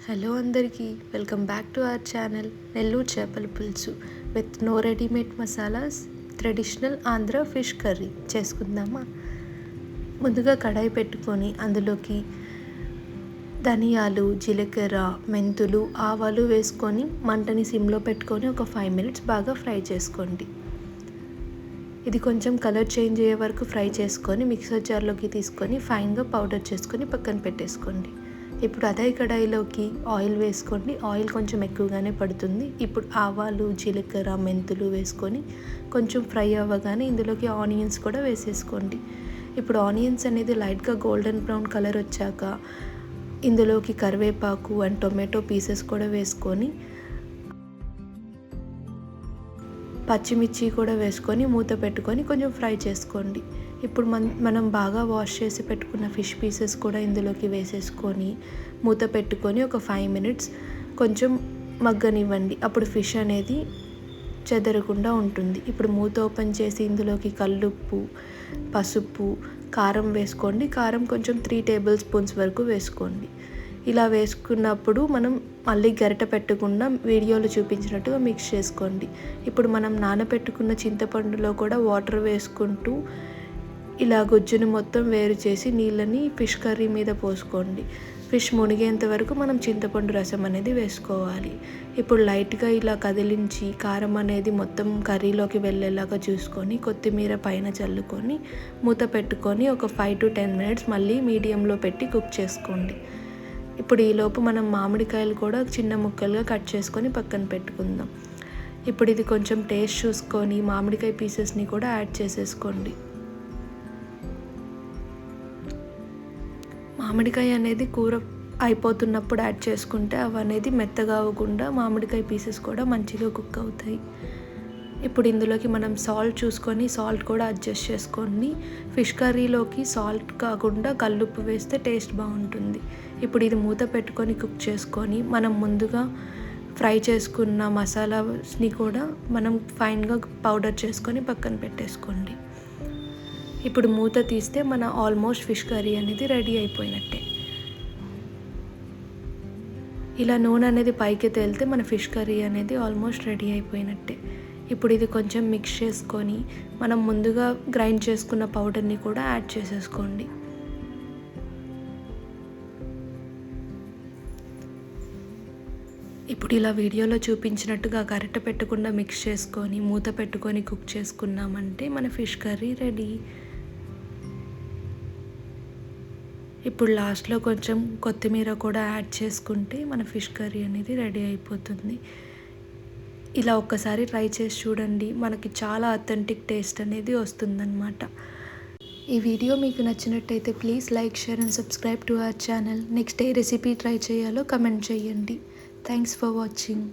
Hello అందరికీ welcome back to our channel Nellore చేపల పులుసు with no readymade masalas traditional Andhra fish curry చేసుకుందామా. ముందుగా కడాయి పెట్టుకొని అందులోకి ధనియాలు, జీలకర్ర, మెంతులు, ఆవాలు వేసుకొని మంటని సిమ్లో పెట్టుకొని ఒక 5 minutes బాగా ఫ్రై చేసుకోండి. ఇది కొంచెం కలర్ చేంజ్ అయ్యే వరకు ఫ్రై చేసుకొని మిక్సర్ జార్లోకి తీసుకొని ఫైన్గా పౌడర్ చేసుకొని పక్కన పెట్టేసుకోండి. ఇప్పుడు అదే కడాయిలోకి ఆయిల్ వేసుకోండి. ఆయిల్ కొంచెం ఎక్కువగానే పడుతుంది. ఇప్పుడు ఆవాలు, జీలకర్ర, మెంతులు వేసుకొని కొంచెం ఫ్రై అవ్వగానే ఇందులోకి ఆనియన్స్ కూడా వేసేసుకోండి. ఇప్పుడు ఆనియన్స్ అనేది లైట్గా గోల్డెన్ బ్రౌన్ కలర్ వచ్చాక ఇందులోకి కరివేపాకు అండ్ టొమాటో పీసెస్ కూడా వేసుకొని పచ్చిమిర్చి కూడా వేసుకొని మూత పెట్టుకొని కొంచెం ఫ్రై చేసుకోండి. ఇప్పుడు మనం బాగా వాష్ చేసి పెట్టుకున్న ఫిష్ పీసెస్ కూడా ఇందులోకి వేసేసుకొని మూత పెట్టుకొని ఒక 5 minutes కొంచెం మగ్గనివ్వండి. అప్పుడు ఫిష్ అనేది చెదరకుండా ఉంటుంది. ఇప్పుడు మూత ఓపెన్ చేసి ఇందులోకి కల్లుప్పు, పసుపు, కారం వేసుకోండి. కారం కొంచెం 3 tablespoons వరకు వేసుకోండి. ఇలా వేసుకున్నప్పుడు మనం మళ్ళీ గరిట పెట్టకుండా వీడియోలో చూపించినట్టుగా మిక్స్ చేసుకోండి. ఇప్పుడు మనం నానబెట్టుకున్న చింతపండులో కూడా వాటర్ వేసుకుంటూ ఇలా గుజ్జుని మొత్తం వేరు చేసి నీళ్ళని ఫిష్ కర్రీ మీద పోసుకోండి. ఫిష్ మునిగేంత వరకు మనం చింతపండు రసం అనేది వేసుకోవాలి. ఇప్పుడు లైట్గా ఇలా కదిలించి కారం అనేది మొత్తం కర్రీలోకి వెళ్ళేలాగా చూసుకొని కొత్తిమీర పైన చల్లుకొని మూత పెట్టుకొని ఒక 5 to 10 minutes మళ్ళీ మీడియంలో పెట్టి కుక్ చేసుకోండి. ఇప్పుడు ఈలోపు మనం మామిడికాయలు కూడా చిన్న ముక్కలుగా కట్ చేసుకొని పక్కన పెట్టుకుందాం. ఇప్పుడు ఇది కొంచెం టేస్ట్ చూసుకొని మామిడికాయ పీసెస్ని కూడా యాడ్ చేసేసుకోండి. మామిడికాయ అనేది కూర అయిపోతున్నప్పుడు యాడ్ చేసుకుంటే అవి అనేది మెత్తగా అవ్వకుండా మామిడికాయ పీసెస్ కూడా మంచిగా కుక్ అవుతాయి. ఇప్పుడు ఇందులోకి మనం సాల్ట్ చూసుకొని సాల్ట్ కూడా అడ్జస్ట్ చేసుకోండి. ఫిష్ కర్రీలోకి సాల్ట్ కాకుండా కల్లుప్పు వేస్తే టేస్ట్ బాగుంటుంది. ఇప్పుడు ఇది మూత పెట్టుకొని కుక్ చేసుకొని మనం ముందుగా ఫ్రై చేసుకున్న మసాలాస్ని కూడా మనం ఫైన్గా పౌడర్ చేసుకొని పక్కన పెట్టేసుకోండి. ఇప్పుడు మూత తీస్తే మన ఆల్మోస్ట్ ఫిష్ కర్రీ అనేది రెడీ అయిపోయినట్టే. ఇలా నూనె అనేది పైకి తేలితే మన ఫిష్ కర్రీ అనేది ఆల్మోస్ట్ రెడీ అయిపోయినట్టే. ఇప్పుడు ఇది కొంచెం మిక్స్ చేసుకొని మనం ముందుగా గ్రైండ్ చేసుకున్న పౌడర్ని కూడా యాడ్ చేసేసుకోండి. ఇప్పుడు ఇలా వీడియోలో చూపించినట్టుగా గరిటె పెట్టకుండా మిక్స్ చేసుకొని మూత పెట్టుకొని కుక్ చేసుకున్నామంటే మన ఫిష్ కర్రీ రెడీ. ఇప్పుడు లాస్ట్లో కొంచెం కొత్తిమీర కూడా యాడ్ చేసుకుంటే మన ఫిష్ కర్రీ అనేది రెడీ అయిపోతుంది. ఇలా ఒక్కసారి ట్రై చేసి చూడండి, మనకి చాలా అథెంటిక్ టేస్ట్ అనేది వస్తుందన్నమాట. ఈ వీడియో మీకు నచ్చినట్టయితే please like, share and subscribe to our channel. Next A recipe try చేయాలో కమెంట్ చేయండి. Thanks for watching.